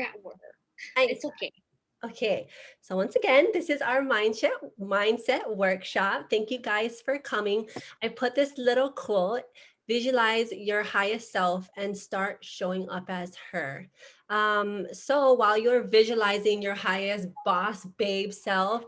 at work. I, It's okay. okay, so once again, this is our mindset workshop. Thank you guys for coming. I put this little quote: visualize your highest self and start showing up as her. So while you're visualizing your highest boss babe self,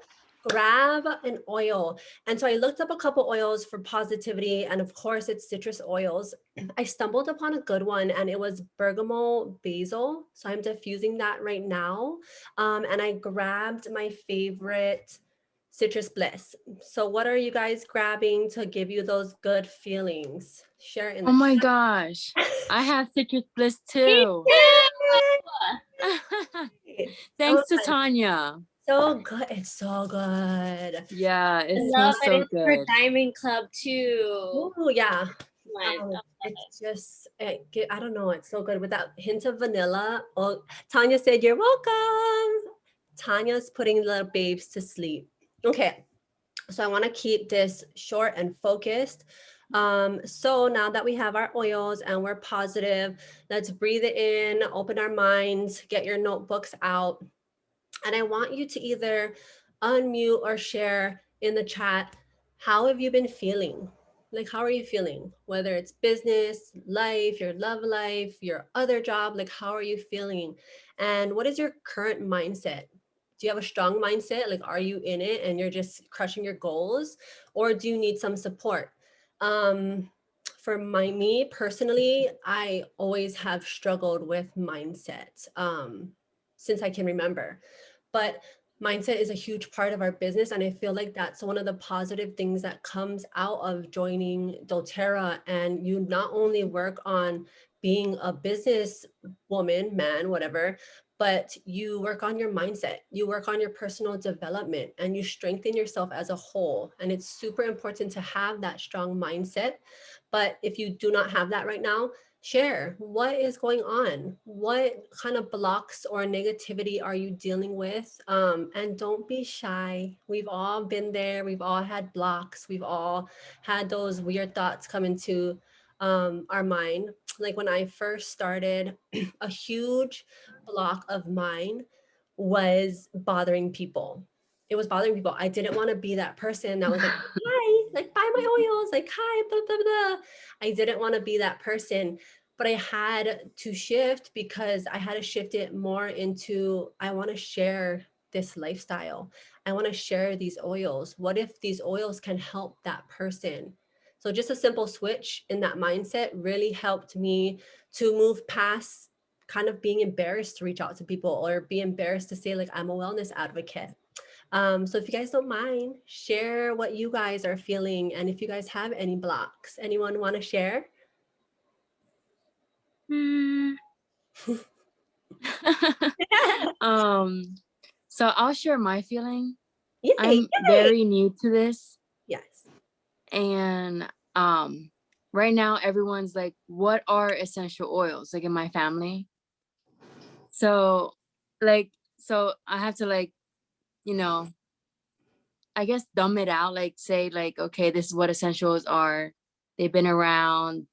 grab an oil. And so I looked up a couple oils for positivity, and of course, it's citrus oils. I stumbled upon a good one, and it was bergamot basil. So I'm diffusing that right now. And I grabbed my favorite citrus bliss. So what are you guys grabbing to give you those good feelings? Share it in Oh the my gosh. I have citrus bliss Me too. chat. Oh, Thanks to Tanya. so good. It's so good. Yeah, I it love smells it. so It's for good. Diamond Club too. Oh yeah. Like, It's just, I don't know, it's so good with that hint of vanilla. Oh, Tanya said, "You're welcome." Tanya's putting little babes to sleep. Okay, so I want to keep this short and focused. So now that we have our oils and we're positive, let's breathe it in, open our minds, get your notebooks out. And I want you to either unmute or share in the chat, how have you been feeling? Like, how are you feeling? Whether it's business, life, your love life, your other job, like, how are you feeling? And what is your current mindset? Do you have a strong mindset? Like, are you in it and you're just crushing your goals? Or do you need some support? Um, for me personally, I always have struggled with mindset since I can remember. But mindset is a huge part of our business. And I feel like that's one of the positive things that comes out of joining doTERRA. And you not only work on being a business woman, man, whatever, but you work on your mindset, you work on your personal development, and you strengthen yourself as a whole. And it's super important to have that strong mindset. But if you do not have that right now, share what is going on, what kind of blocks or negativity are you dealing with, and don't be shy. We've all been there, we've all had blocks, we've all had those weird thoughts come into our mind. Like when I first started, a huge block of mine was bothering people. It was bothering people. I didn't want to be that person that was like, hi, like buy my oils, like hi, blah blah blah. I didn't want to be that person, but I had to shift because I had to shift it more into, I want to share this lifestyle. I want to share these oils. What if these oils can help that person? So just a simple switch in that mindset really helped me to move past kind of being embarrassed to reach out to people or be embarrassed to say like I'm a wellness advocate. So if you guys don't mind, share what you guys are feeling and if you guys have any blocks. Anyone want to share? Hmm. um, so I'll share my feeling. Yay, I'm yay. very new to this, Yes. and right now everyone's like, what are essential oils, like in my family? So so I have to you know, I guess dumb it out, like say like, okay, this is what essentials are. They've been around.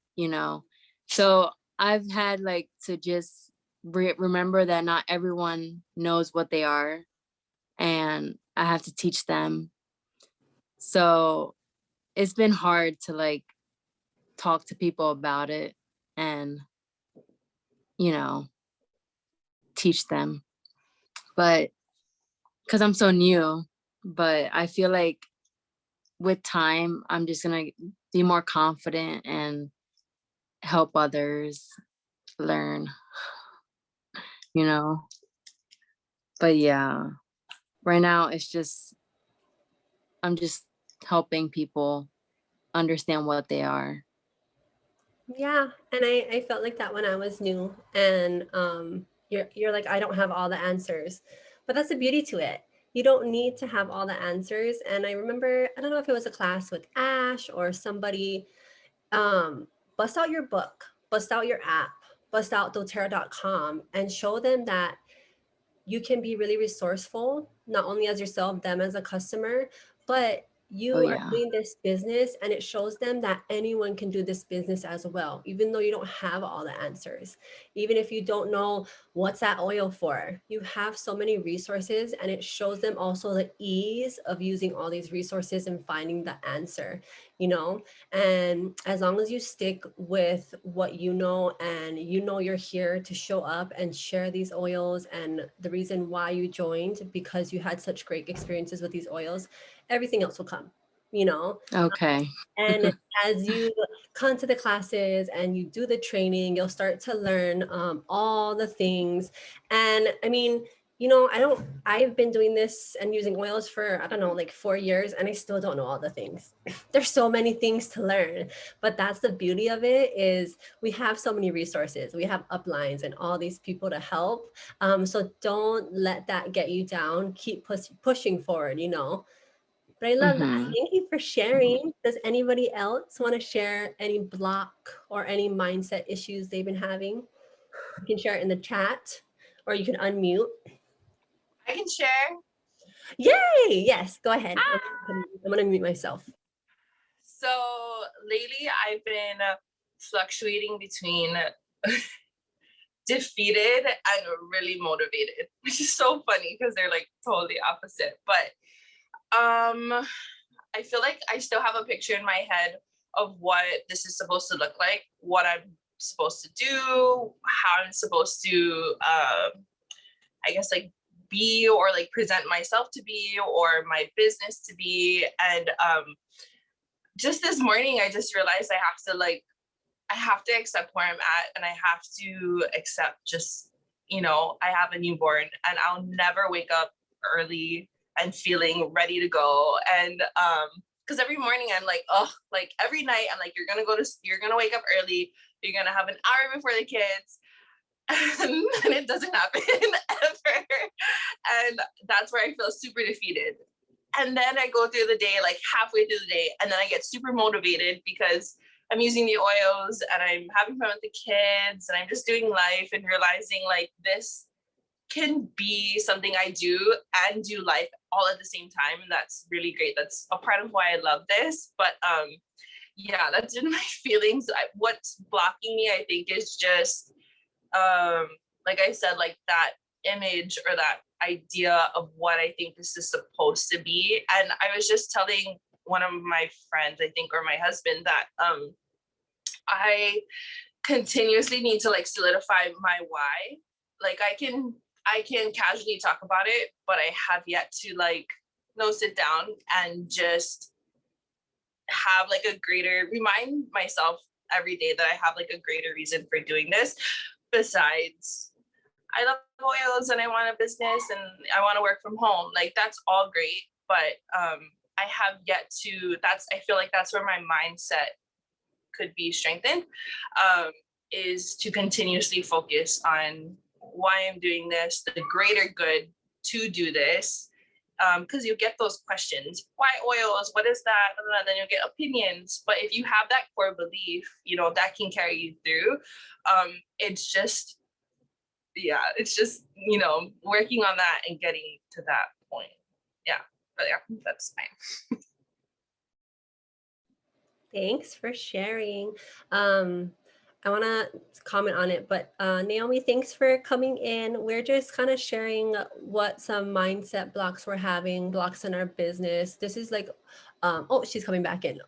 So I've had to just remember that not everyone knows what they are, and I have to teach them. So it's been hard to talk to people about it and, you know, teach them. But because I'm so new, but I feel like with time, I'm just gonna be more confident and help others learn, you know. But yeah, right now it's just I'm just helping people understand what they are. Yeah, and I felt like that when I was new, and you're like, I don't have all the answers, but that's the beauty to it. You don't need to have all the answers. And I remember, I don't know if it was a class with Ash or somebody, um, bust out your book, bust out your app, bust out doTERRA.com and show them that you can be really resourceful, not only as yourself, them as a customer, but you Oh are yeah. doing this business, and it shows them that anyone can do this business as well, even though you don't have all the answers. Even if you don't know what's that oil for, you have so many resources, and it shows them also the ease of using all these resources and finding the answer, you know? And as long as you stick with what you know, and you know you're here to show up and share these oils, and the reason why you joined because you had such great experiences with these oils, everything else will come, you know? Okay. And as you come to the classes and you do the training, you'll start to learn all the things. And I mean, you know, I've been doing this and using oils for, I don't know, like 4 years, and I still don't know all the things. There's so many things to learn, but that's the beauty of it, is we have so many resources. We have uplines and all these people to help. So don't let that get you down. Keep pushing forward, you know? But I love that. Mm-hmm. Thank you for sharing. Does anybody else want to share any block or any mindset issues they've been having? You can share it in the chat, or you can unmute. I can share. Yay! Yes, go ahead. I'm gonna mute myself. So lately, I've been fluctuating between defeated and really motivated, which is so funny because they're like totally opposite. But I feel like I still have a picture in my head of what this is supposed to look like, what I'm supposed to do, how I'm supposed to, I guess, like be or like present myself to be, or my business to be. And just this morning, I just realized I have to accept where I'm at, and I have to accept just, I have a newborn, and I'll never wake up early and feeling ready to go. And because every morning I'm like, oh, like every night I'm like, you're gonna wake up early, you're gonna have an hour before the kids. And it doesn't happen ever. And that's where I feel super defeated. And then I go through the day, like halfway through the day, and then I get super motivated because I'm using the oils and I'm having fun with the kids and I'm just doing life and realizing like this can be something I do and do life all at the same time. And that's really great. That's a part of why I love this. But yeah, that's been my feelings. What's blocking me, I think, is just like I said, like that image or that idea of what I think this is supposed to be. And I was just telling one of my friends, I think, or my husband, that I continuously need to like solidify my why. Like I can casually talk about it, but I have yet to like sit down and just have like remind myself every day that I have like a greater reason for doing this, besides I love oils and I want a business and I want to work from home. Like that's all great, but I have yet to. I feel like that's where my mindset could be strengthened. Is to continuously focus on why I'm doing this, the greater good to do this. Because you get those questions, why oils? What is that? And then you'll get opinions. But if you have that core belief, that can carry you through. It's just working on that and getting to that point. Yeah, but yeah, that's fine. Thanks for sharing. I want to comment on it, but Naomi, thanks for coming in. We're just kind of sharing what some mindset blocks we're having, blocks in our business. This is like, oh, she's coming back in.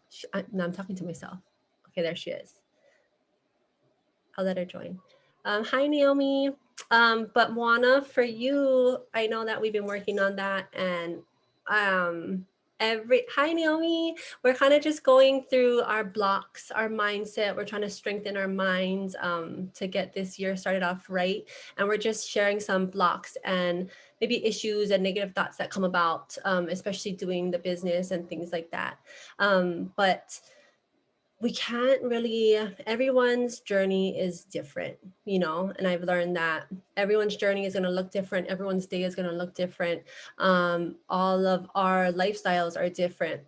No, I'm talking to myself. Okay, there she is. I'll let her join. Hi, Naomi. But Moana, for you, I know that we've been working on that, and hi Naomi, we're kind of just going through our blocks, our mindset. We're trying to strengthen our minds to get this year started off right, and we're just sharing some blocks and maybe issues and negative thoughts that come about, especially doing the business and things like that. But we can't really, everyone's journey is different, and I've learned that everyone's journey is going to look different. Everyone's day is going to look different. All of our lifestyles are different.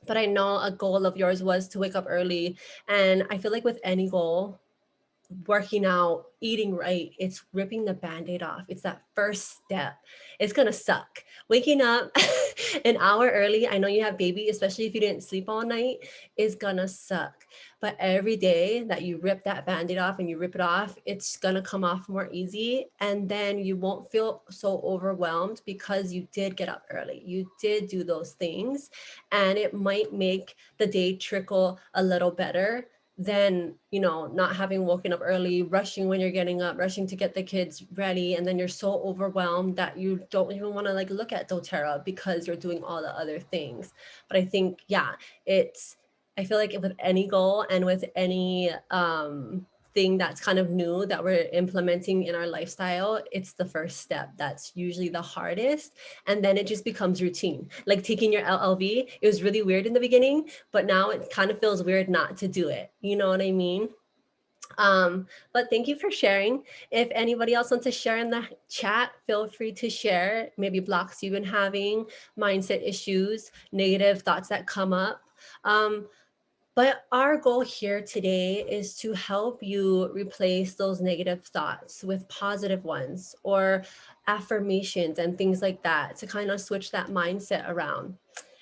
But I know a goal of yours was to wake up early. And I feel like with any goal, working out, eating right. It's ripping the Band-Aid off. It's that first step. It's gonna suck. Waking up an hour early, I know you have baby, especially if you didn't sleep all night, is gonna suck. But every day that you rip that Band-Aid off and you rip it off, it's gonna come off more easy. And then you won't feel so overwhelmed because you did get up early. You did do those things. And it might make the day trickle a little better than, you know, not having woken up early, rushing when you're getting up, rushing to get the kids ready, and then you're so overwhelmed that you don't even want to like look at doTERRA because you're doing all the other things. But I think, yeah, I feel like with any goal and with any thing that's kind of new that we're implementing in our lifestyle, it's the first step that's usually the hardest. And then it just becomes routine. Like taking your LLV, it was really weird in the beginning, but now it kind of feels weird not to do it. You know what I mean? But thank you for sharing. If anybody else wants to share in the chat, feel free to share. Maybe blocks you've been having, mindset issues, negative thoughts that come up. But our goal here today is to help you replace those negative thoughts with positive ones or affirmations and things like that to kind of switch that mindset around.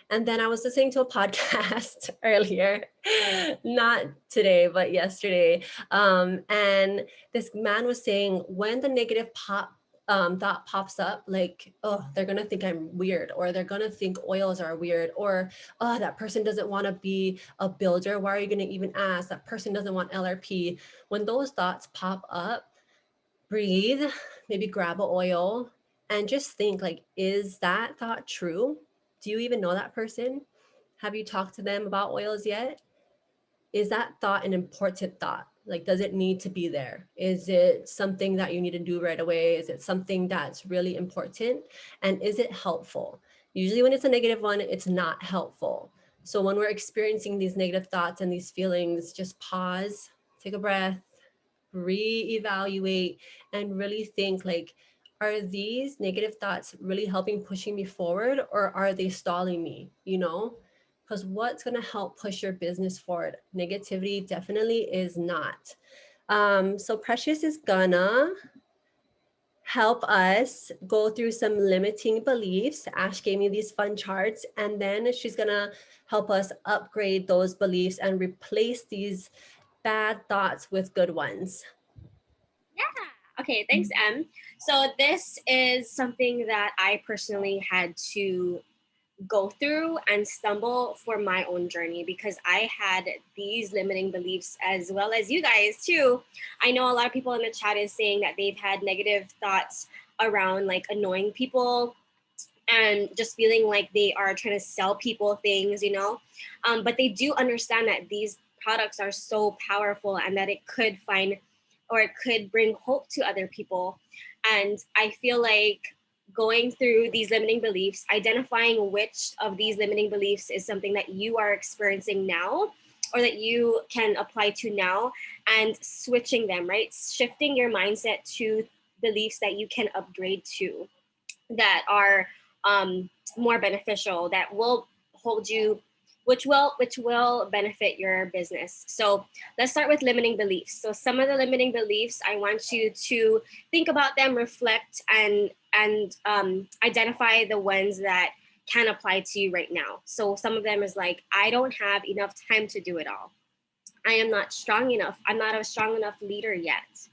And then I was listening to a podcast earlier, not today, but yesterday. And this man was saying when the negative thought pops up, like, oh, they're going to think I'm weird, or they're going to think oils are weird, or, oh, that person doesn't want to be a builder. Why are you going to even ask? That person doesn't want LRP. When those thoughts pop up, breathe, maybe grab an oil and just think like, is that thought true? Do you even know that person? Have you talked to them about oils yet? Is that thought an important thought? Like, does it need to be there? Is it something that you need to do right away? Is it something that's really important? And is it helpful? Usually when it's a negative one, it's not helpful. So when we're experiencing these negative thoughts and these feelings, just pause, take a breath, reevaluate, and really think like, are these negative thoughts really helping pushing me forward, or are they stalling me? You know, because what's going to help push your business forward? Negativity definitely is not. So Precious is gonna help us go through some limiting beliefs. Ash gave me these fun charts, and then she's gonna help us upgrade those beliefs and replace these bad thoughts with good ones. Yeah. Okay, thanks, Em. So this is something that I personally had to go through and stumble for my own journey, because I had these limiting beliefs as well as you guys too. I know a lot of people in the chat is saying that they've had negative thoughts around like annoying people and just feeling like they are trying to sell people things, you know, but they do understand that these products are so powerful and that it could find or it could bring hope to other people. And I feel like going through these limiting beliefs, identifying which of these limiting beliefs is something that you are experiencing now or that you can apply to now, and switching them, right? Shifting your mindset to beliefs that you can upgrade to, that are more beneficial, that will hold you, which will benefit your business. So let's start with limiting beliefs. So some of the limiting beliefs, I want you to think about them, reflect, and identify the ones that can apply to you right now. So some of them is like, I don't have enough time to do it all. I am not strong enough. I'm not a strong enough leader yet.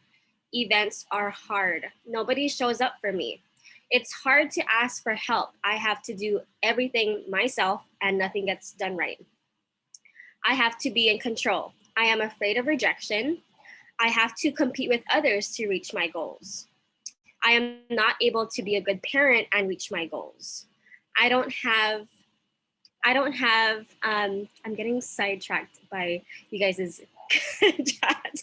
Events are hard. Nobody shows up for me. It's hard to ask for help. I have to do everything myself and nothing gets done right. I have to be in control. I am afraid of rejection. I have to compete with others to reach my goals. I am not able to be a good parent and reach my goals. I'm getting sidetracked by you guys' chat.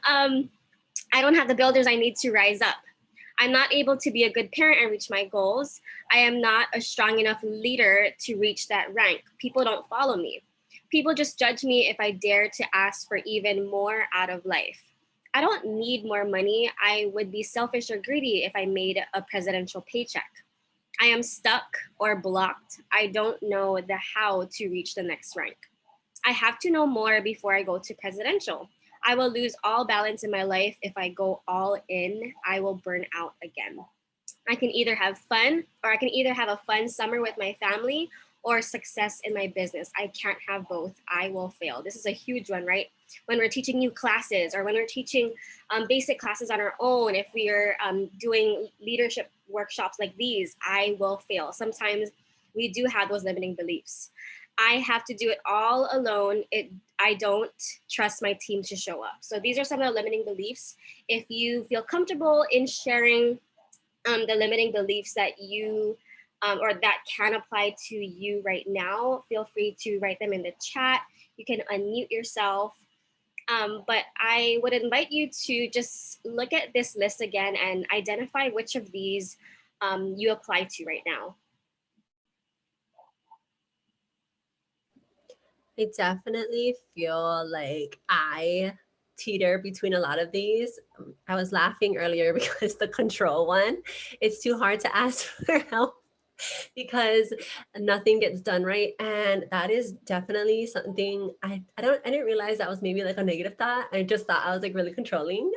I don't have the builders I need to rise up. I'm not able to be a good parent and reach my goals. I am not a strong enough leader to reach that rank. People don't follow me. People just judge me if I dare to ask for even more out of life. I don't need more money. I would be selfish or greedy if I made a presidential paycheck. I am stuck or blocked. I don't know the how to reach the next rank. I have to know more before I go to presidential. I will lose all balance in my life if I go all in. I will burn out again. I can either have fun, or I can either have a fun summer with my family or success in my business. I can't have both. I will fail. This is a huge one, right? When we're teaching new classes, or when we're teaching basic classes on our own, if we are doing leadership workshops like these, I will fail. Sometimes we do have those limiting beliefs. I have to do it all alone. I don't trust my team to show up. So these are some of the limiting beliefs. If you feel comfortable in sharing the limiting beliefs that you or that can apply to you right now, feel free to write them in the chat. You can unmute yourself. But I would invite you to just look at this list again and identify which of these you apply to right now. I definitely feel like I teeter between a lot of these. I was laughing earlier because the control one, it's too hard to ask for help because nothing gets done right. And that is definitely something I didn't realize that was maybe like a negative thought. I just thought I was like really controlling.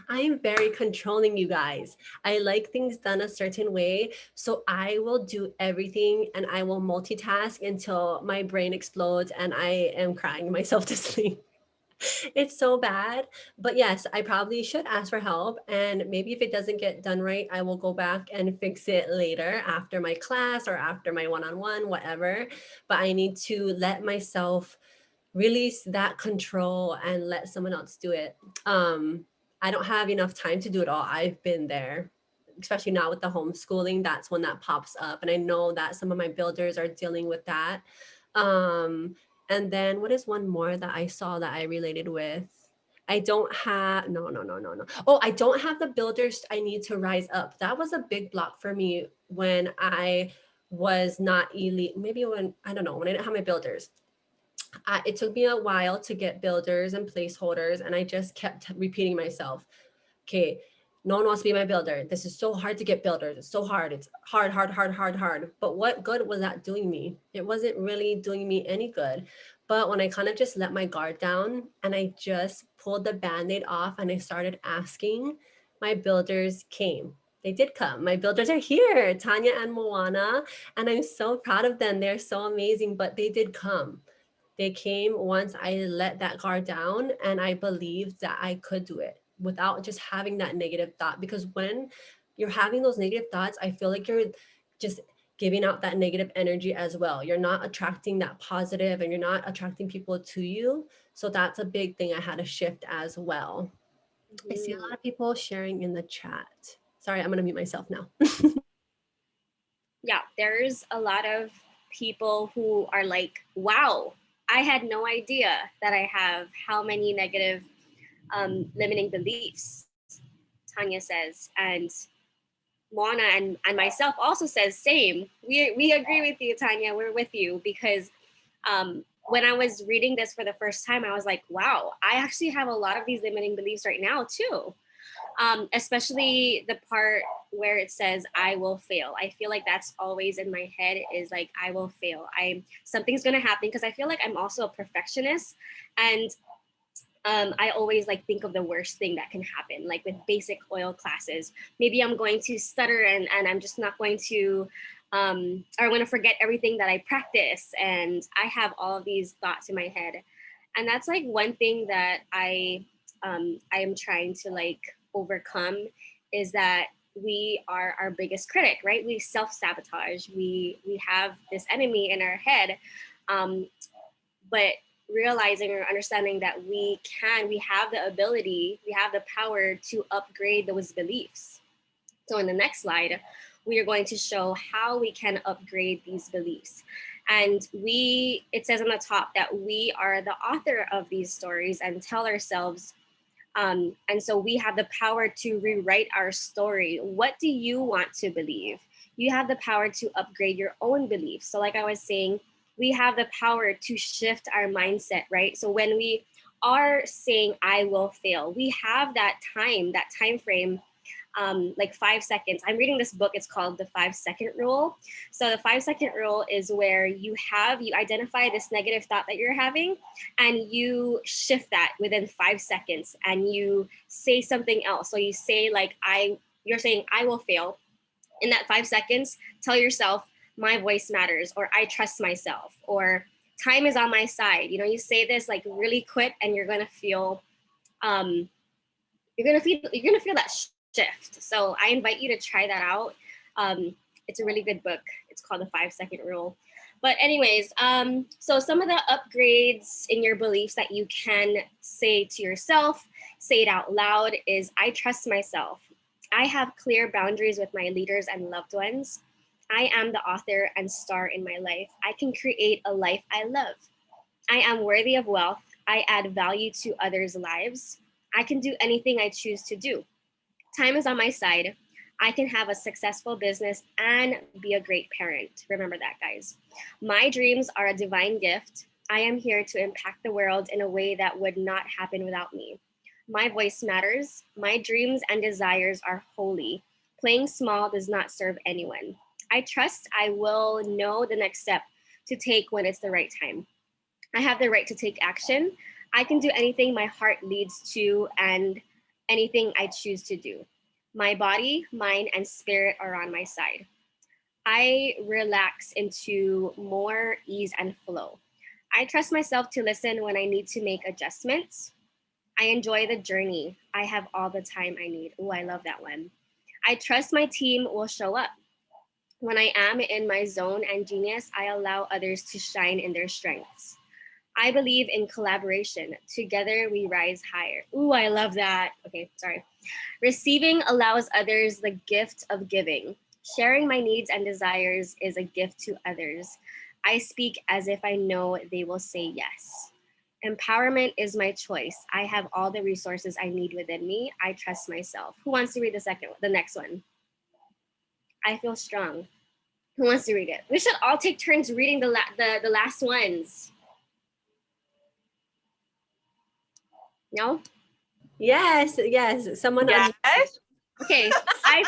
I am very controlling, you guys. I like things done a certain way. So I will do everything and I will multitask until my brain explodes and I am crying myself to sleep. It's so bad. But yes, I probably should ask for help. And maybe if it doesn't get done right, I will go back and fix it later after my class or after my one-on-one, whatever. But I need to let myself release that control and let someone else do it. I don't have enough time to do it all. I've been there, especially now with the homeschooling. That's when that pops up. And I know that some of my builders are dealing with that. And then what is one more that I saw that I related with? I don't have, no. Oh, I don't have the builders I need to rise up. That was a big block for me when I was not elite. Maybe when, I don't know, when I didn't have my builders. It took me a while to get builders and placeholders, and I just kept repeating myself, okay, no one wants to be my builder. This is so hard to get builders. It's so hard. It's hard. But what good was that doing me? It wasn't really doing me any good. But when I kind of just let my guard down and I just pulled the Band-Aid off and I started asking, my builders came. They did come. My builders are here, Tanya and Moana, and I'm so proud of them. They're so amazing, but they did come. They came once I let that guard down and I believed that I could do it without just having that negative thought. Because when you're having those negative thoughts, I feel like you're just giving out that negative energy as well. You're not attracting that positive and you're not attracting people to you. So that's a big thing I had to shift as well. I see a lot of people sharing in the chat. Sorry, I'm going to mute myself now. Yeah, there's a lot of people who are like, wow, I had no idea that I have how many negative limiting beliefs, Tanya says. And Moana and myself also says same. We agree with you, Tanya. We're with you because when I was reading this for the first time, I was like, wow, I actually have a lot of these limiting beliefs right now too. Especially the part where it says I will fail. I feel like that's always in my head is like I will fail. Something's gonna happen because I feel like I'm also a perfectionist, and I always like think of the worst thing that can happen. Like with basic oil classes, maybe I'm going to stutter and I'm just not going to, or I'm going to forget everything that I practice, and I have all of these thoughts in my head, and that's like one thing that I am trying to like overcome is that we are our biggest critic, right? We self-sabotage. We have this enemy in our head, but realizing or understanding that we have the ability, we have the power to upgrade those beliefs. So in the next slide, we are going to show how we can upgrade these beliefs. And it says on the top that we are the author of these stories and tell ourselves, and so we have the power to rewrite our story. What do you want to believe? You have the power to upgrade your own beliefs. So like I was saying, we have the power to shift our mindset, right? So when we are saying, I will fail, we have that time frame like 5 seconds. I'm reading this book. It's called The 5-Second Rule. So the 5-second rule is where you identify this negative thought that you're having, and you shift that within 5 seconds, and you say something else. So you say like, you're saying, I will fail. In that 5 seconds, tell yourself, my voice matters, or I trust myself, or time is on my side. You know, you say this like really quick, and you're gonna feel, you're gonna feel that shift. So I invite you to try that out. It's a really good book. It's called The 5-Second Rule. But anyways, so some of the upgrades in your beliefs that you can say to yourself, say it out loud, is I trust myself. I have clear boundaries with my leaders and loved ones. I am the author and star in my life. I can create a life I love. I am worthy of wealth. I add value to others' lives. I can do anything I choose to do. Time is on my side. I can have a successful business and be a great parent. Remember that, guys. My dreams are a divine gift. I am here to impact the world in a way that would not happen without me. My voice matters. My dreams and desires are holy. Playing small does not serve anyone. I trust I will know the next step to take when it's the right time. I have the right to take action. I can do anything my heart leads to and anything I choose to do. My body, mind, and spirit are on my side. I relax into more ease and flow. I trust myself to listen when I need to make adjustments. I enjoy the journey. I have all the time I need. Oh, I love that one. I trust my team will show up. When I am in my zone and genius, I allow others to shine in their strengths. I believe in collaboration. Together we rise higher. Ooh, I love that. Okay, sorry. Receiving allows others the gift of giving. Sharing my needs and desires is a gift to others. I speak as if I know they will say yes. Empowerment is my choice. I have all the resources I need within me. I trust myself. Who wants to read the next one? I feel strong. Who wants to read it? We should all take turns reading the last ones. No? Yes, yes. Someone Yes. Okay. I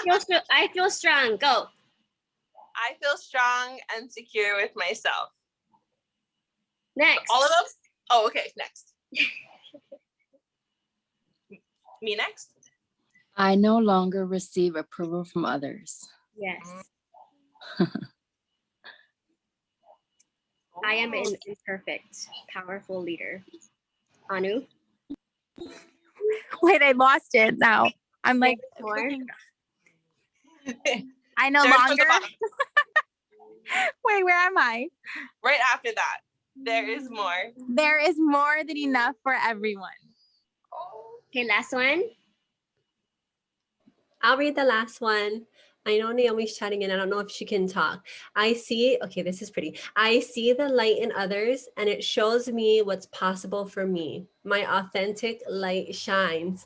feel strong. Go. I feel strong and secure with myself. Next. All of them? Oh, okay. Next. Me next? I no longer receive approval from others. Yes. I am an imperfect, powerful leader. Anu? Wait, I lost it now. I'm like, More? looking- I no Third from the longer. bottom. Wait, where am I? Right after that, there is more. There is more than enough for everyone. Okay, last one. I'll read the last one. I know Naomi's chatting in. I don't know if she can talk. Okay, this is pretty. I see the light in others and it shows me what's possible for me. My authentic light shines.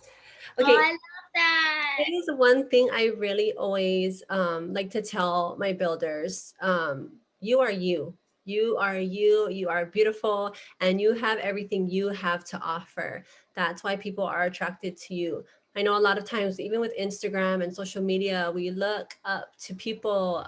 Okay. Oh, I love that. It is one thing I really always like to tell my builders. You are you. You are you. You are beautiful and you have everything you have to offer. That's why people are attracted to you. I know a lot of times, even with Instagram and social media, we look up to people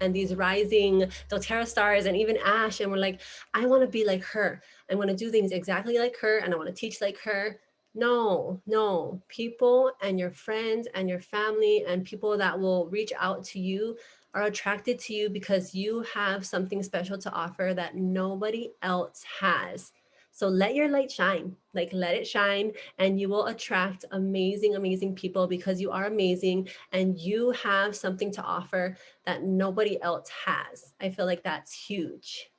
and these rising doTERRA stars and even Ash, and we're like, I want to be like her. I want to do things exactly like her and I want to teach like her. No, people and your friends and your family and people that will reach out to you are attracted to you because you have something special to offer that nobody else has. So let your light shine, like let it shine, and you will attract amazing, amazing people because you are amazing and you have something to offer that nobody else has. I feel like that's huge.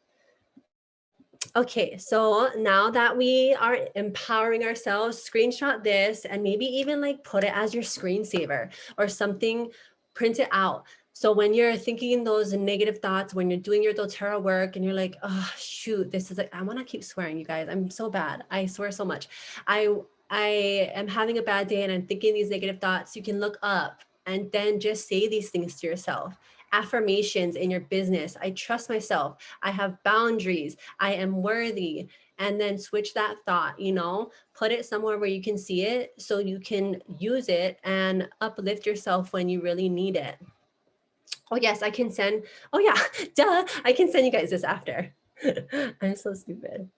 Okay, so now that we are empowering ourselves, screenshot this and maybe even like put it as your screensaver or something, print it out. So when you're thinking those negative thoughts, when you're doing your doTERRA work and you're like, oh, shoot, this is like, I want to keep swearing, you guys. I'm so bad. I swear so much. I am having a bad day and I'm thinking these negative thoughts. You can look up and then just say these things to yourself. Affirmations in your business. I trust myself. I have boundaries. I am worthy. and then switch that thought, put it somewhere where you can see it so you can use it and uplift yourself when you really need it. Oh yes, I can send, oh yeah, duh, I can send you guys this after. I'm so stupid.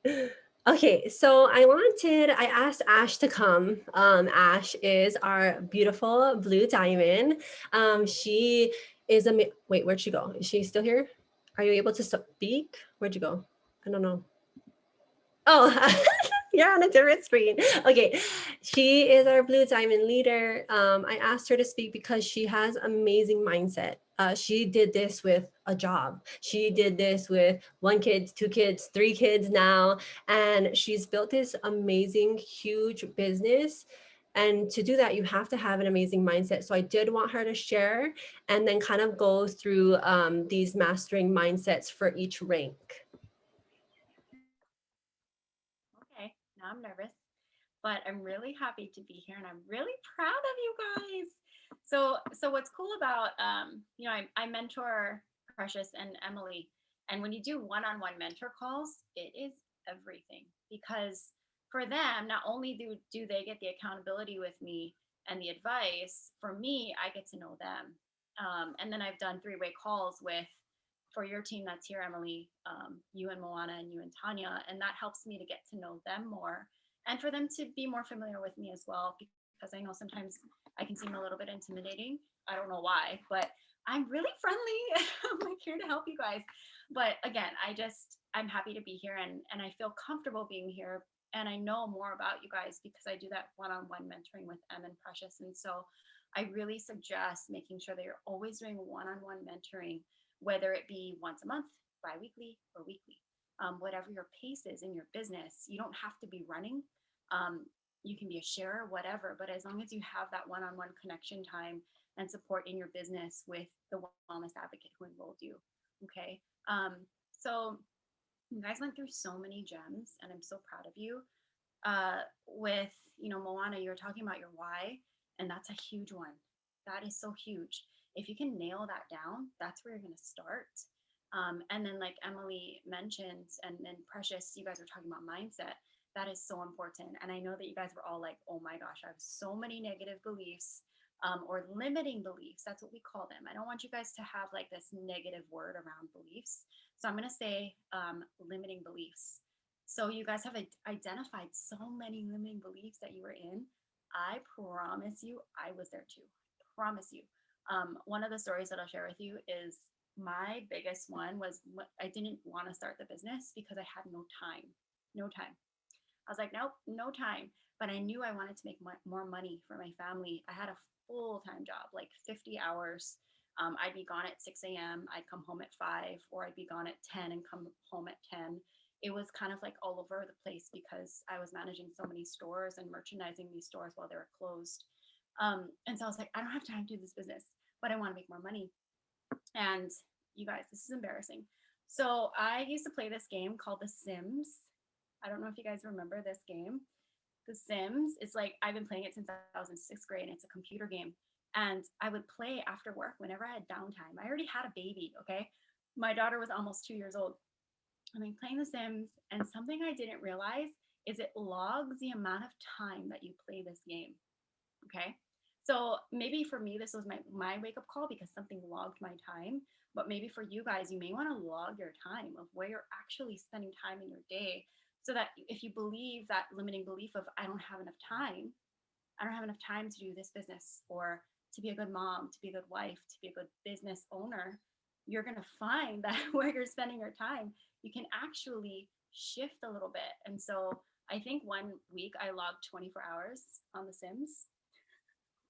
Okay, so I asked Ash to come. Ash is our beautiful blue diamond. She is wait, where'd she go? Is she still here? Are you able to speak? Where'd you go? I don't know. Oh, you're on a different screen. Okay, she is our blue diamond leader. I asked her to speak because she has amazing mindset. She did this with a job. She did this with 1 kid, 2 kids, 3 kids now, and she's built this amazing, huge business. And to do that, you have to have an amazing mindset. So I did want her to share and then kind of go through these mastering mindsets for each rank. Okay, now I'm nervous, but I'm really happy to be here and I'm really proud of you guys. So what's cool about, I mentor Precious and Emily, and when you do one-on-one mentor calls, it is everything, because for them, not only do they get the accountability with me and the advice, for me, I get to know them. And then I've done 3-way calls for your team that's here, Emily, you and Moana and you and Tanya, and that helps me to get to know them more and for them to be more familiar with me as well, because I know sometimes I can seem a little bit intimidating. I don't know why, but I'm really friendly. I'm like here to help you guys. But again, I'm happy to be here and I feel comfortable being here. And I know more about you guys because I do that one-on-one mentoring with Em and Precious. And so I really suggest making sure that you're always doing one-on-one mentoring, whether it be once a month, bi-weekly, or weekly. Whatever your pace is in your business, you don't have to be running. You can be a sharer, whatever, but as long as you have that one-on-one connection time and support in your business with the wellness advocate who enrolled you. Okay. So you guys went through so many gems and I'm so proud of you. With, Moana, you were talking about your why, and that's a huge one. That is so huge. If you can nail that down, that's where you're going to start. And then like Emily mentioned, and Precious, you guys were talking about mindset. That is so important. And I know that you guys were all like, oh my gosh, I have so many negative beliefs or limiting beliefs. That's what we call them. I don't want you guys to have like this negative word around beliefs. So I'm going to say limiting beliefs. So you guys have identified so many limiting beliefs that you were in. I promise you, I was there too. Promise you. One of the stories that I'll share with you is my biggest one was I didn't want to start the business because I had no time. No time. I was like, nope, no time. But I knew I wanted to make more money for my family. I had a full-time job, like 50 hours. I'd be gone at 6 a.m. I'd come home at 5, or I'd be gone at 10 and come home at 10. It was kind of like all over the place because I was managing so many stores and merchandising these stores while they were closed. And so I was like, I don't have time to do this business, but I want to make more money. And you guys, this is embarrassing. So I used to play this game called The Sims. I don't know if you guys remember this game. The Sims, it's like I've been playing it since I was in 6th grade, and it's a computer game. And I would play after work whenever I had downtime. I already had a baby, okay? My daughter was almost 2 years old. I mean, playing The Sims, and something I didn't realize is it logs the amount of time that you play this game, okay? So maybe for me, this was my wake-up call because something logged my time. But maybe for you guys, you may want to log your time of where you're actually spending time in your day, so that if you believe that limiting belief of I don't have enough time to do this business, or to be a good mom, to be a good wife, to be a good business owner, you're going to find that where you're spending your time, you can actually shift a little bit. And so I think one week I logged 24 hours on The Sims.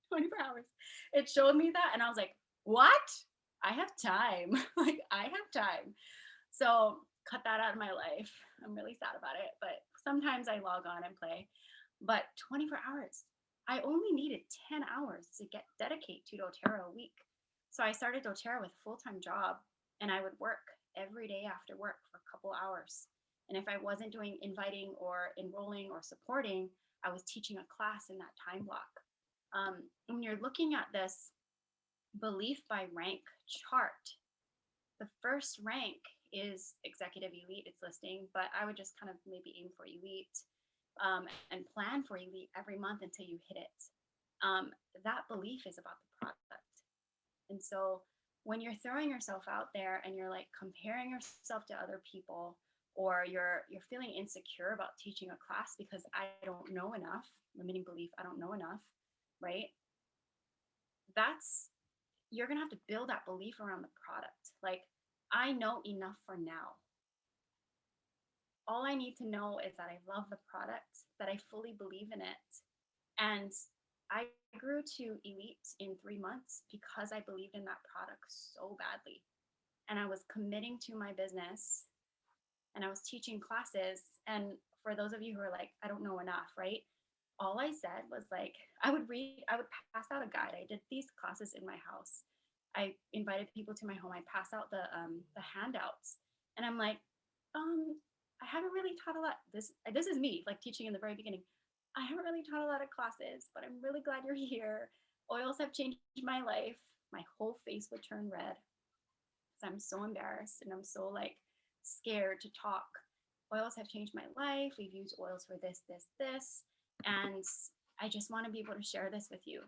24 hours. It showed me that, and I was like, what? I have time. Like, I have time. So cut that out of my life. I'm really sad about it, but sometimes I log on and play. But 24 hours. I only needed 10 hours to dedicate to doTERRA a week. So I started doTERRA with a full-time job, and I would work every day after work for a couple hours. And if I wasn't doing inviting or enrolling or supporting, I was teaching a class in that time block. When you're looking at this belief by rank chart, the first rank is executive elite, it's listing, but I would just kind of maybe aim for elite, and plan for elite every month until you hit it. That belief is about the product. And so when you're throwing yourself out there and you're like comparing yourself to other people, or you're feeling insecure about teaching a class because I don't know enough, limiting belief, I don't know enough, right? You're gonna have to build that belief around the product. Like, I know enough for now. All I need to know is that I love the product, that I fully believe in it. And I grew to elite in 3 months because I believed in that product so badly. And I was committing to my business, and I was teaching classes. And for those of you who are like, I don't know enough, right? All I said was like, I would pass out a guide. I did these classes in my house. I invited people to my home. I pass out the handouts, and I'm like, I haven't really taught a lot. This is me, like, teaching in the very beginning. I haven't really taught a lot of classes, but I'm really glad you're here. Oils have changed my life. My whole face would turn red because I'm so embarrassed and I'm so like scared to talk. Oils have changed my life. We've used oils for this, and I just want to be able to share this with you.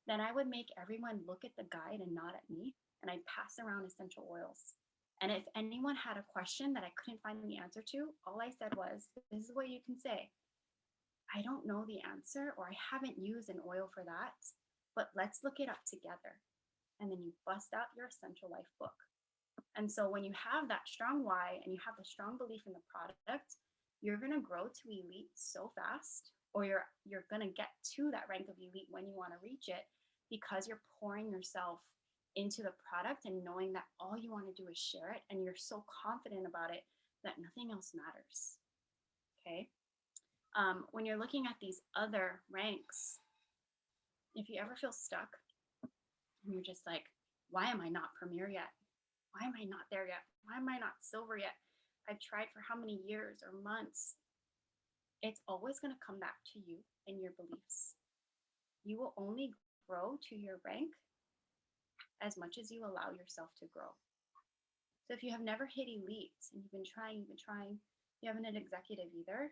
Then I would make everyone look at the guide and nod at me, and I'd pass around essential oils. And if anyone had a question that I couldn't find the answer to, all I said was, this is what you can say. I don't know the answer, or I haven't used an oil for that, but let's look it up together. And then you bust out your Essential Life book. And so when you have that strong why and you have the strong belief in the product, you're going to grow to elite so fast, or you're going to get to that rank of elite when you want to reach it, because you're pouring yourself into the product and knowing that all you want to do is share it, and you're so confident about it that nothing else matters. Okay. When you're looking at these other ranks, if you ever feel stuck and you're just like, why am I not premier yet? Why am I not there yet? Why am I not silver yet? I've tried for how many years or months? It's always going to come back to you and your beliefs. You will only grow to your rank as much as you allow yourself to grow. So if you have never hit elite and you've been trying, you haven't hit executive either,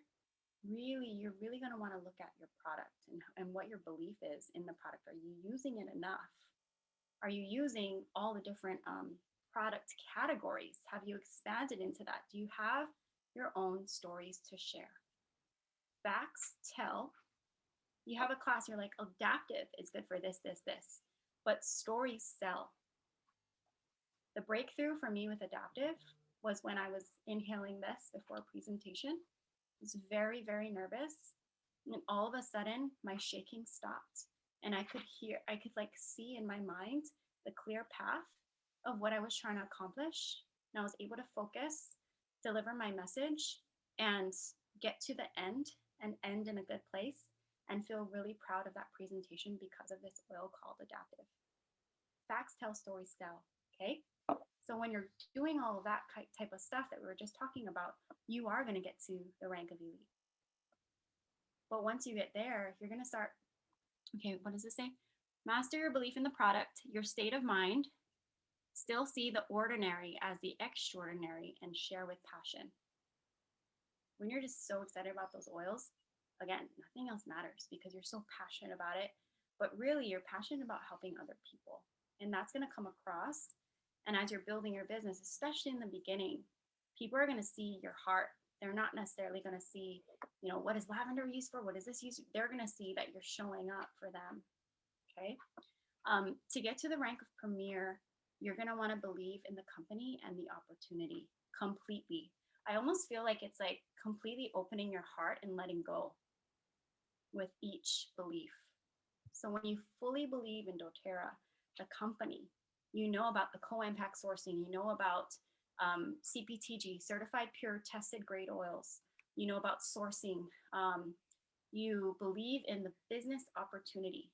you're really going to want to look at your product and what your belief is in the product. Are you using it enough? Are you using all the different product categories? Have you expanded into that? Do you have your own stories to share? Facts tell. You have a class, you're like, adaptive is good for this, but stories sell. The breakthrough for me with adaptive was when I was inhaling this before a presentation. I was very, very nervous. And all of a sudden, my shaking stopped. And I could like see in my mind the clear path of what I was trying to accomplish. And I was able to focus, deliver my message, and get to the end and end in a good place, and feel really proud of that presentation because of this oil called adaptive. Facts tell, stories sell, okay? So when you're doing all of that type of stuff that we were just talking about, you are going to get to the rank of elite. But once you get there, you're going to start, okay, what does it say? Master your belief in the product, your state of mind, still see the ordinary as the extraordinary, and share with passion. When you're just so excited about those oils, again, nothing else matters because you're so passionate about it, but really you're passionate about helping other people. And that's going to come across. And as you're building your business, especially in the beginning, people are going to see your heart. They're not necessarily going to see, what is lavender used for? What is this used for? They're going to see that you're showing up for them. Okay. To get to the rank of premier, you're going to want to believe in the company and the opportunity completely. I almost feel like it's like completely opening your heart and letting go with each belief. So when you fully believe in doTERRA, the company, you know about the co-impact sourcing, you know about CPTG, certified pure tested grade oils, you know about sourcing, you believe in the business opportunity.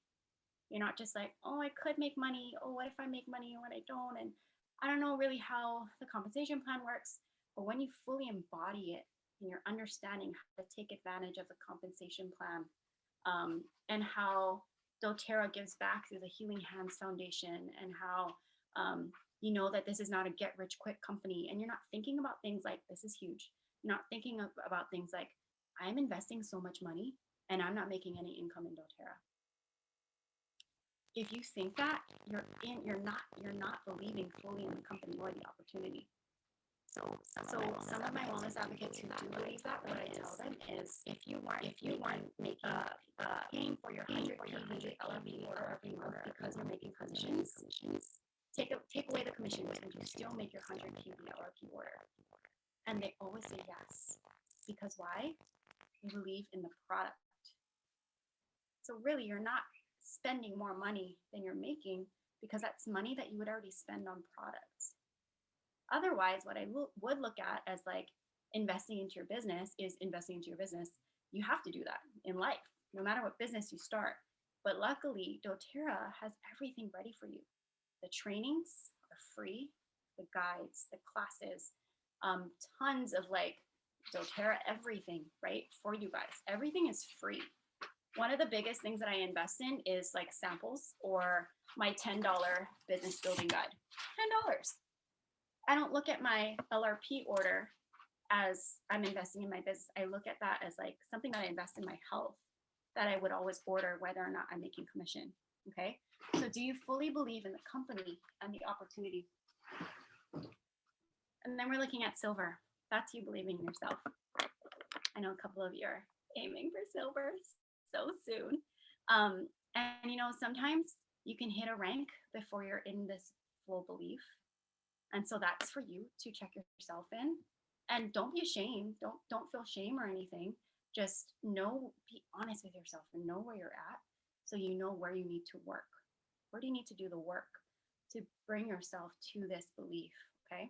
You're not just like, oh, I could make money. Oh, what if I make money and what I don't? And I don't know really how the compensation plan works. But when you fully embody it and you're understanding how to take advantage of the compensation plan, and how doTERRA gives back through the Healing Hands Foundation, and how You know that this is not a get rich quick company, and you're not thinking about things like, this is huge. You're not thinking about things like, I'm investing so much money and I'm not making any income in doTERRA. If you think that, you're not believing fully in the company or the opportunity. So some of my wellness advocates who do believe that, what I tell them is, if you want making paying for your 100 LRP order every month because you're making commissions, take away the commissions and you still make your 100 LRP order. And they always say yes, because why? They believe in the product. So really, you're not spending more money than you're making, because that's money that you would already spend on products. Otherwise, what I would look at as like investing into your business is investing into your business. You have to do that in life, no matter what business you start. But luckily, doTERRA has everything ready for you. The trainings are free, the guides, the classes, tons of like doTERRA, everything, right? For you guys, everything is free. One of the biggest things that I invest in is like samples or my $10 business building guide, $10. I don't look at my LRP order as I'm investing in my business. I look at that as like something that I invest in my health, that I would always order whether or not I'm making commission. Okay. So do you fully believe in the company and the opportunity? And then we're looking at silver. That's you believing in yourself. I know a couple of you are aiming for silver so soon. And you know, sometimes you can hit a rank before you're in this full belief. And so that's for you to check yourself in. And don't be ashamed. Don't feel shame or anything. Just know, be honest with yourself and know where you're at, so you know where you need to work. Where do you need to do the work to bring yourself to this belief? Okay.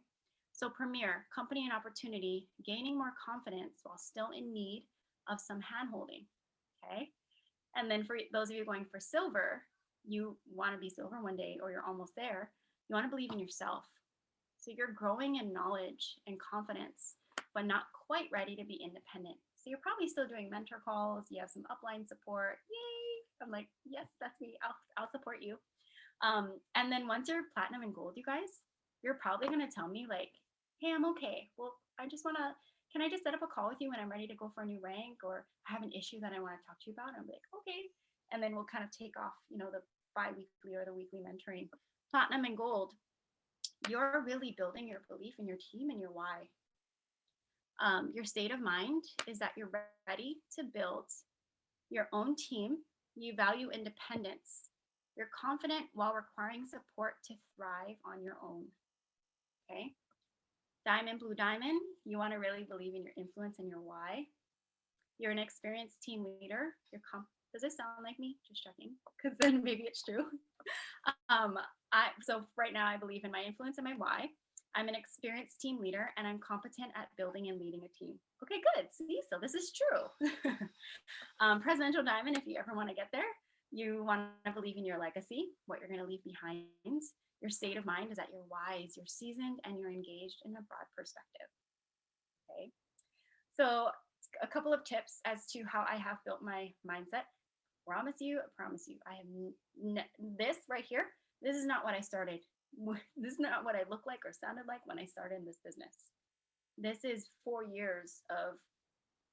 So Premier, company and opportunity, gaining more confidence while still in need of some hand-holding. Okay. And then for those of you going for silver, you want to be silver one day, or you're almost there. You want to believe in yourself. So you're growing in knowledge and confidence, but not quite ready to be independent. So you're probably still doing mentor calls. You have some upline support. Yay. I'm like, yes, that's me. I'll support you. And then once you're platinum and gold, you guys, you're probably going to tell me like, hey, I'm okay. Well, can I just set up a call with you when I'm ready to go for a new rank, or I have an issue that I want to talk to you about? And I'm like, okay. And then we'll kind of take off, you know, the bi-weekly or the weekly mentoring. Platinum and gold, you're really building your belief in your team and your why. Your state of mind is that you're ready to build your own team. You value independence. You're confident while requiring support to thrive on your own. Okay. Diamond, blue diamond, you want to really believe in your influence and your why. You're an experienced team leader. Does this sound like me? Just checking, because then maybe it's true. So right now I believe in my influence and my why. I'm an experienced team leader and I'm competent at building and leading a team. Okay, good. See, so this is true. Presidential diamond, if you ever want to get there, you want to believe in your legacy, what you're going to leave behind. Your state of mind is that you're wise, you're seasoned, and you're engaged in a broad perspective. Okay. So a couple of tips as to how I have built my mindset. I promise you, I have this right here. This is not what I started. This is not what I look like or sounded like when I started in this business. This is 4 years of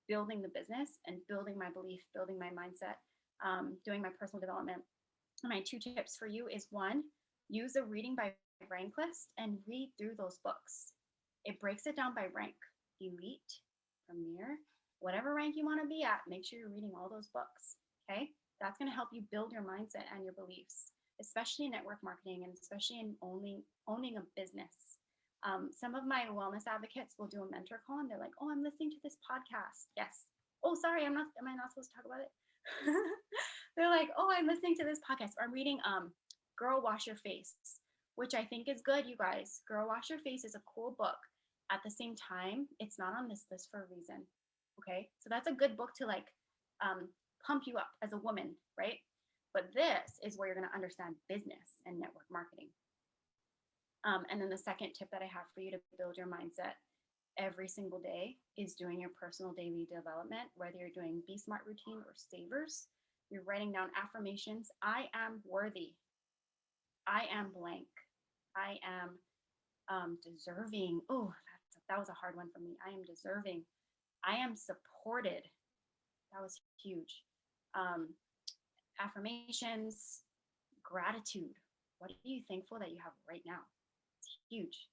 building the business and building my belief, building my mindset, doing my personal development. My 2 tips for you is, 1, use a reading by rank list and read through those books. It breaks it down by rank, elite, premier, whatever rank you want to be at, make sure you're reading all those books. Okay. That's going to help you build your mindset and your beliefs, especially in network marketing and especially in owning a business. Some of my wellness advocates will do a mentor call and they're like, oh, I'm listening to this podcast. Yes. Oh, sorry. Am I not supposed to talk about it? They're like, oh, I'm listening to this podcast. Or I'm reading Girl Wash Your Face, which I think is good, you guys. Girl Wash Your Face is a cool book. At the same time, it's not on this list for a reason. Okay. So that's a good book to like pump you up as a woman, right? But this is where you're going to understand business and network marketing. And then the second tip that I have for you to build your mindset every single day is doing your personal daily development, whether you're doing Be Smart routine or Savers. You're writing down affirmations. I am worthy. I am blank. I am deserving. Oh, that was a hard one for me. I am deserving. I am supported. That was huge. Um, Affirmations, gratitude. What are you thankful that you have right now? It's huge.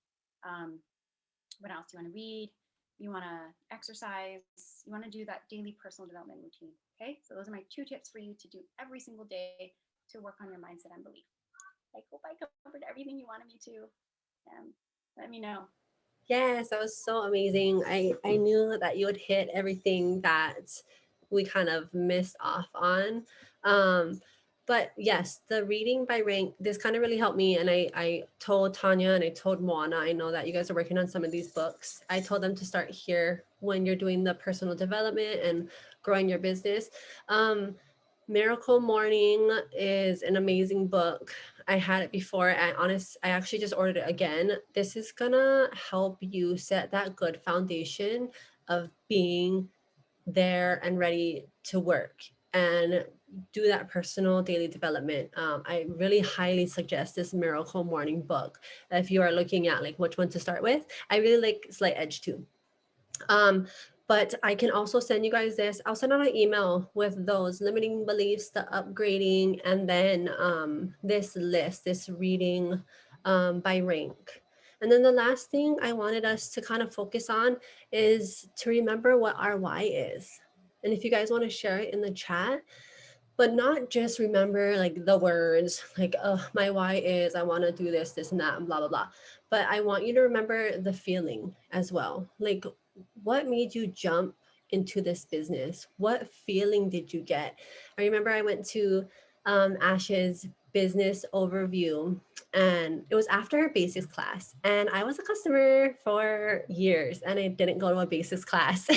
What else? You want to read? You want to exercise? You want to do that daily personal development routine. Okay, so those are my 2 tips for you to do every single day to work on your mindset and belief. I hope I covered everything you wanted me to. Let me know. Yes, that was so amazing. I knew that you would hit everything that we kind of missed off on. But yes, the reading by rank, this kind of really helped me. And I told Tanya and I told Moana, I know that you guys are working on some of these books. I told them to start here when you're doing the personal development and growing your business. Miracle Morning is an amazing book. I had it before. I actually just ordered it again. This is gonna help you set that good foundation of being there and ready to work and do that personal daily development. I really highly suggest this Miracle Morning book if you are looking at like which one to start with. I really like Slight Edge too. But I can also send you guys this. I'll send out an email with those limiting beliefs, the upgrading, and then this list, this reading by rank. And then the last thing I wanted us to kind of focus on is to remember what our why is. And if you guys want to share it in the chat, but not just remember like the words like, oh, my why is I want to do this, this, and that, and blah, blah, blah. But I want you to remember the feeling as well. Like, what made you jump into this business? What feeling did you get? I remember I went to Ash's business overview, and it was after her basics class. And I was a customer for years and I didn't go to a basics class.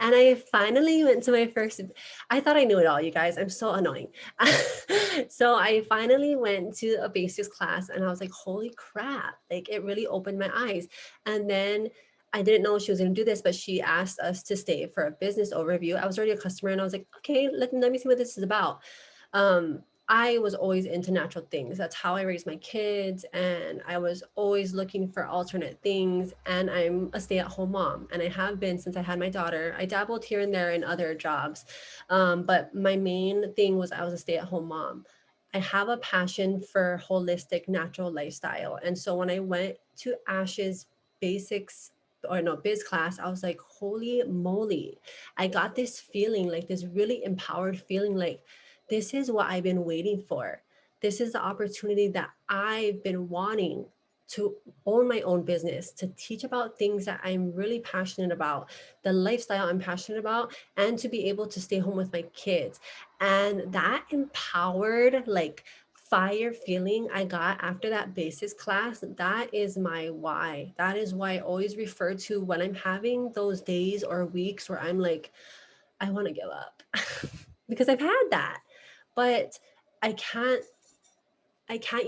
And I finally went to my first, I thought I knew it all, you guys. I'm so annoying. So I finally went to a basics class and I was like, holy crap, like it really opened my eyes. And then I didn't know she was going to do this, but she asked us to stay for a business overview. I was already a customer and I was like, okay, let me see what this is about. I was always into natural things. That's how I raised my kids. And I was always looking for alternate things. And I'm a stay-at-home mom. And I have been since I had my daughter. I dabbled here and there in other jobs. But my main thing was I was a stay-at-home mom. I have a passion for holistic natural lifestyle. And so when I went to Ash's basics or no biz class, I was like, holy moly. I got this feeling, like this really empowered feeling, like this is what I've been waiting for. This is the opportunity that I've been wanting to own my own business, to teach about things that I'm really passionate about, the lifestyle I'm passionate about, and to be able to stay home with my kids. And that empowered, like, fire feeling I got after that basics class, that is my why. That is why I always refer to when I'm having those days or weeks where I'm like, I want to give up because I've had that. But I can't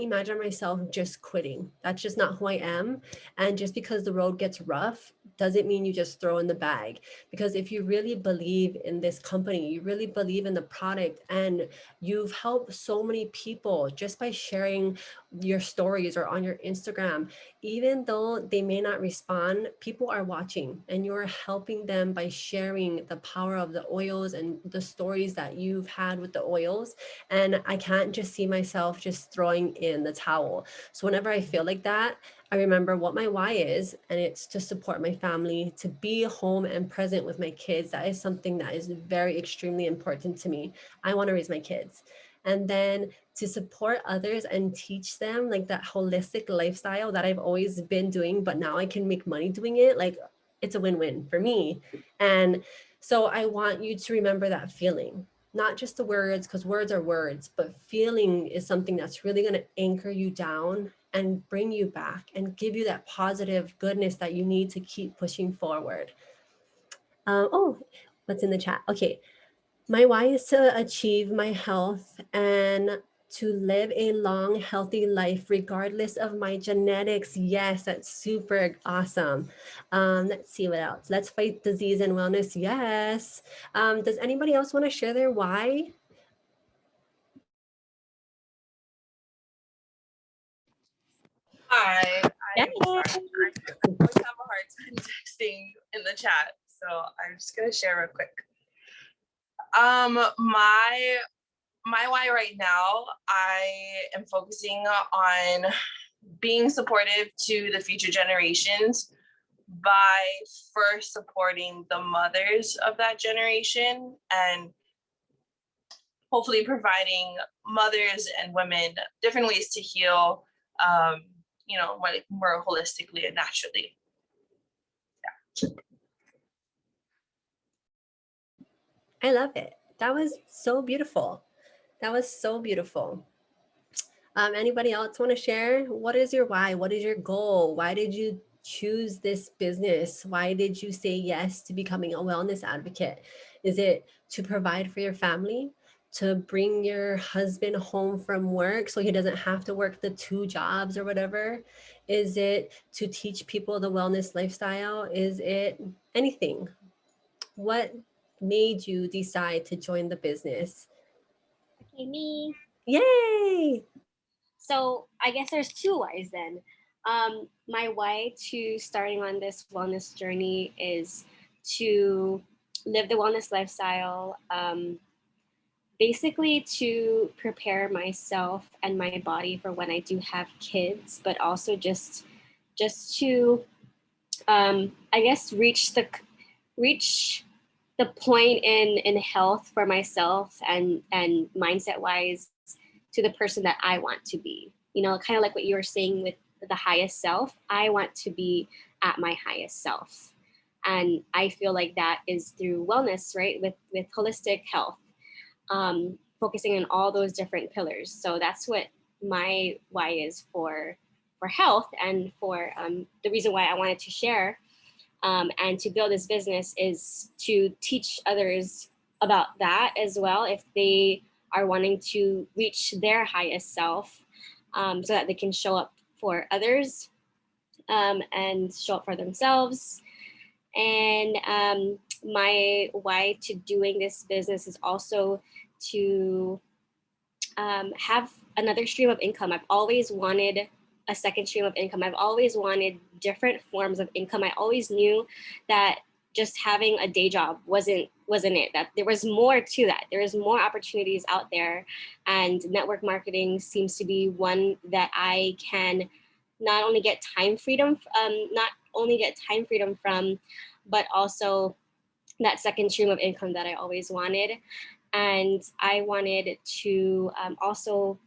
imagine myself just quitting. That's just not who I am. And just because the road gets rough doesn't mean you just throw in the bag. Because if you really believe in this company, you really believe in the product, and you've helped so many people just by sharing your stories or on your Instagram, even though they may not respond, people are watching and you're helping them by sharing the power of the oils and the stories that you've had with the oils. And I can't just see myself just throwing in the towel. So whenever I feel like that, I remember what my why is, and it's to support my family, to be home and present with my kids. That is something that is very extremely important to me. I want to raise my kids. And then to support others and teach them like that holistic lifestyle that I've always been doing, but now I can make money doing it. Like, it's a win-win for me. And so I want you to remember that feeling, not just the words, because words are words, but feeling is something that's really going to anchor you down and bring you back and give you that positive goodness that you need to keep pushing forward. Oh, what's in the chat? Okay. My why is to achieve my health and to live a long, healthy life, regardless of my genetics. Yes, that's super awesome. Let's see what else. Let's fight disease and wellness. Yes. Does anybody else want to share their why? Hi. Yay. I'm sorry. I always have a hard time texting in the chat, so I'm just gonna share real quick. My why right now, I am focusing on being supportive to the future generations by first supporting the mothers of that generation and hopefully providing mothers and women different ways to heal, more holistically and naturally. I love it. That was so beautiful. That was so beautiful. Anybody else want to share? What is your why? What is your goal? Why did you choose this business? Why did you say yes to becoming a wellness advocate? Is it to provide for your family? To bring your husband home from work so he doesn't have to work the 2 jobs or whatever? Is it to teach people the wellness lifestyle? Is it anything? What made you decide to join the business? Okay, me. Yay! So I guess there's 2 whys then. My why to starting on this wellness journey is to live the wellness lifestyle, basically to prepare myself and my body for when I do have kids, but also just to I guess reach the point in health for myself and mindset wise to the person that I want to be. You know, kind of like what you were saying with the highest self. I want to be at my highest self. And I feel like that is through wellness, right? With holistic health, focusing on all those different pillars. So that's what my why is for health, and for the reason why I wanted to share and to build this business is to teach others about that as well, if they are wanting to reach their highest self, so that they can show up for others, and show up for themselves. And my why to doing this business is also to have another stream of income. I've always wanted a second stream of income. I've always wanted different forms of income. I always knew that just having a day job wasn't it, that there was more to that. There is more opportunities out there, and network marketing seems to be one that I can not only get time freedom from, but also that second stream of income that I always wanted. And I wanted to also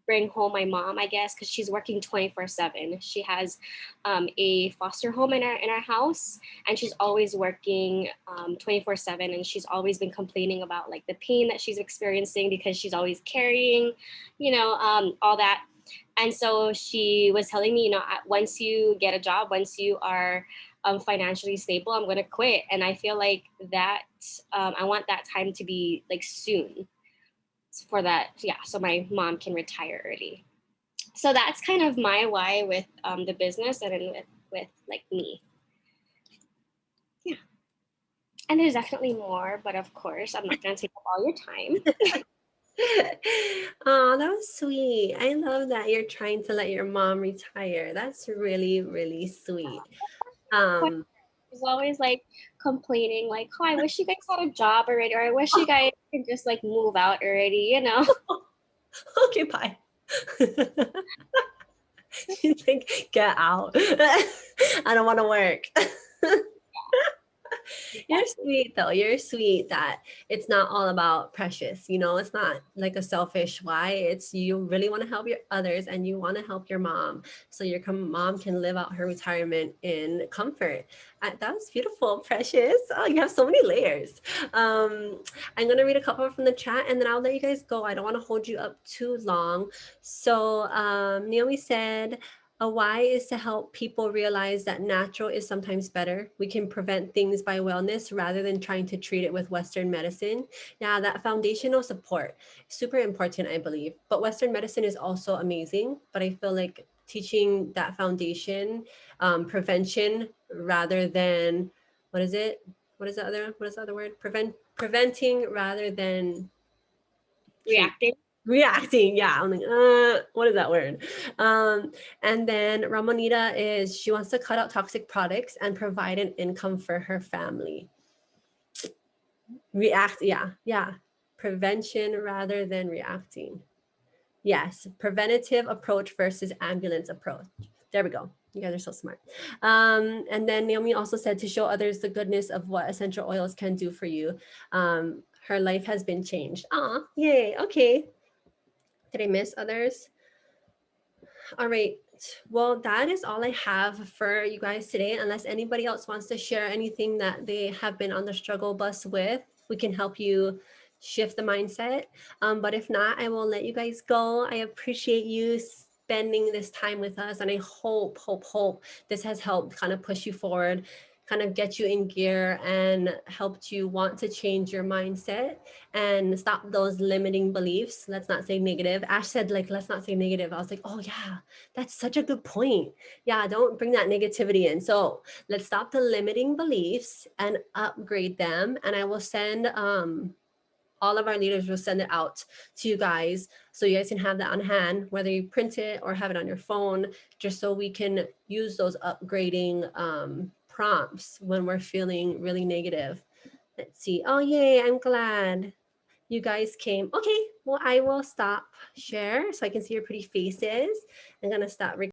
bring home my mom, I guess, because she's working 24/7. She has a foster home in our house, and she's always working 24/7. And she's always been complaining about like the pain that she's experiencing because she's always carrying, all that. And so she was telling me, once you get a job, once you are financially stable, I'm going to quit. And I feel like that I want that time to be like soon for that. Yeah. So my mom can retire early. So that's kind of my why with the business, and then with like me. Yeah. And there's definitely more, but of course, I'm not going to take up all your time. Oh, that was sweet. I love that you're trying to let your mom retire. That's really, really sweet. She's always like complaining, like, "Oh, I wish you guys had a job already, or I wish you guys could just like move out already," Okay, bye. She's like, get out. I don't want to work. You're sweet though. You're sweet that it's not all about Precious. It's not like a selfish why. It's you really want to help your others, and you want to help your mom so your mom can live out her retirement in comfort. That was beautiful, Precious. Oh, you have so many layers. I'm gonna read a couple from the chat, and then I'll let you guys go. I don't want to hold you up too long. So Naomi said, a why is to help people realize that natural is sometimes better. We can prevent things by wellness rather than trying to treat it with Western medicine. Yeah, that foundational support, super important, I believe. But Western medicine is also amazing. But I feel like teaching that foundation, prevention rather than, what is it? What is the other word? Preventing rather than Reacting. reacting. Yeah, I'm like, what is that word? And then Ramonita is she wants to cut out toxic products and provide an income for her family. React, yeah. Prevention rather than reacting. Yes, preventative approach versus ambulance approach. There we go. You guys are so smart. And then Naomi also said to show others the goodness of what essential oils can do for you. Her life has been changed. Ah, yay. Okay. Did I miss others? All right. Well, that is all I have for you guys today. Unless anybody else wants to share anything that they have been on the struggle bus with, we can help you shift the mindset. But if not, I will let you guys go. I appreciate you spending this time with us. And I hope this has helped kind of push you forward, kind of get you in gear and helped you want to change your mindset and stop those limiting beliefs. Let's not say negative. Ash said, like, let's not say negative. I was like, oh yeah, that's such a good point. Yeah, don't bring that negativity in. So let's stop the limiting beliefs and upgrade them. And I will send all of our leaders will send it out to you guys so you guys can have that on hand, whether you print it or have it on your phone, just so we can use those upgrading prompts when we're feeling really negative. Let's see. Oh, yay, I'm glad you guys came. Okay, well, I will stop share so I can see your pretty faces. I'm gonna stop recording.